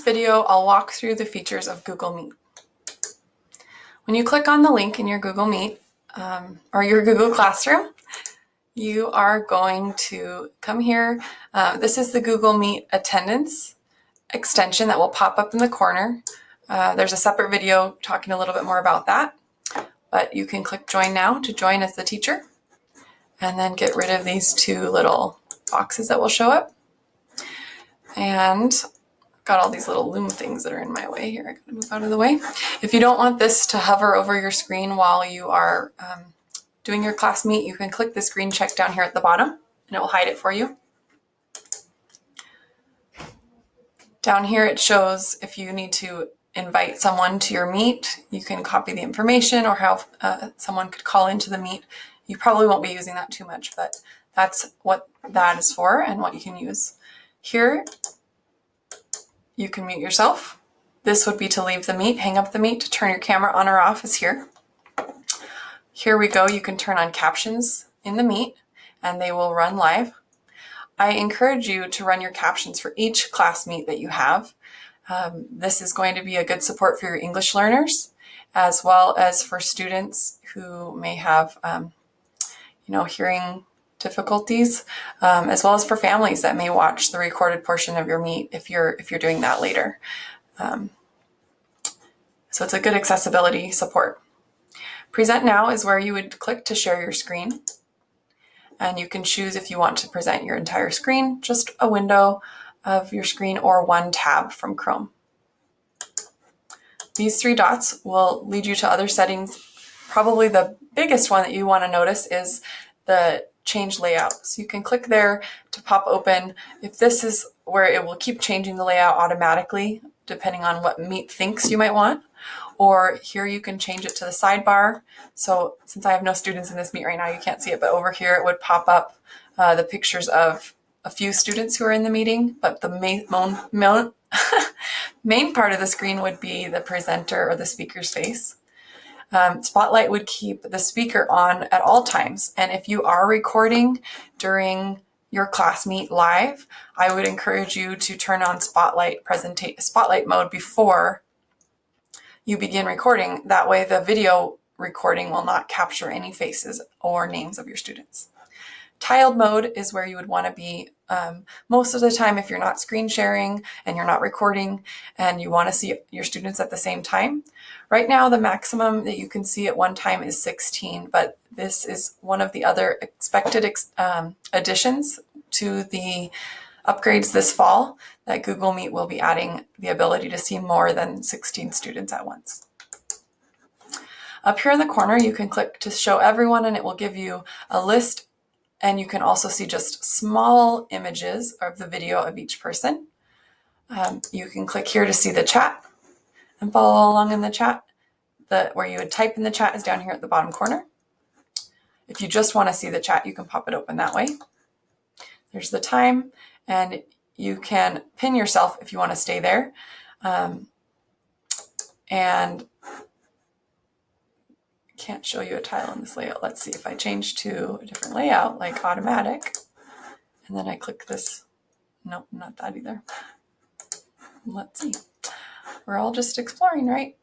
video, I'll walk through the features of Google Meet. When you click on the link in your Google Meet or your Google Classroom, you are going to come here. This is the Google Meet attendance extension that will pop up in the corner. There's a separate video talking a little bit more about that, but you can click Join Now to join as the teacher, and then get rid of these two little boxes that will show up. And I've got all these little loom things that are in my way here. I gotta move out of the way. If you don't want this to hover over your screen while you are doing your class meet, you can click this green check down here at the bottom and it will hide it for you. Down here it shows if you need to invite someone to your meet, you can copy the information or how someone could call into the meet. You probably won't be using that too much, but that's what that is for and what you can use. Here, you can mute yourself. This would be to leave the meet, hang up the meet. To turn your camera on or off is here. Here we go. You can turn on captions in the meet and they will run live. I encourage you to run your captions for each class meet that you have. This is going to be a good support for your English learners, as well as for students who may have, hearing difficulties, as well as for families that may watch the recorded portion of your meet if you're doing that later. So it's a good accessibility support. Present Now is where you would click to share your screen. And you can choose if you want to present your entire screen, just a window of your screen, or one tab from Chrome. These three dots will lead you to other settings. Probably the biggest one that you want to notice is the change layout. So you can click there to pop open. If this is where it will keep changing the layout automatically, depending on what Meet thinks you might want. Or here you can change it to the sidebar. So since I have no students in this meet right now, you can't see it, but over here it would pop up the pictures of a few students who are in the meeting, but the main part of the screen would be the presenter or the speaker's face. Spotlight would keep the speaker on at all times. And if you are recording during your class meet live, I would encourage you to turn on spotlight mode before you begin recording. That way the video recording will not capture any faces or names of your students. Tiled mode is where you would want to be most of the time if you're not screen sharing and you're not recording and you want to see your students at the same time. Right now, the maximum that you can see at one time is 16, but this is one of the other expected additions to the upgrades this fall, that Google Meet will be adding the ability to see more than 16 students at once. Up here in the corner, you can click to show everyone and it will give you a list, and you can also see just small images of the video of each person. You can click here to see the chat and follow along in the chat. Where you would type in the chat is down here at the bottom corner. If you just want to see the chat, you can pop it open that way. There's the time, and you can pin yourself if you want to stay there. And can't show you a tile in this layout. Let's see if I change to a different layout, like automatic, and then I click this. Nope, not that either. Let's see. We're all just exploring, right?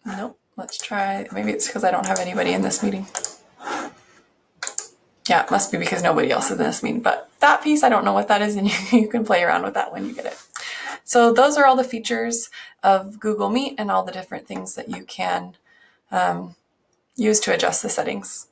Nope. Let's try. Maybe it's because I don't have anybody in this meeting. Yeah, it must be because nobody else is in this meeting, but that piece, I don't know what that is, and you can play around with that when you get it. So those are all the features of Google Meet and all the different things that you can use to adjust the settings.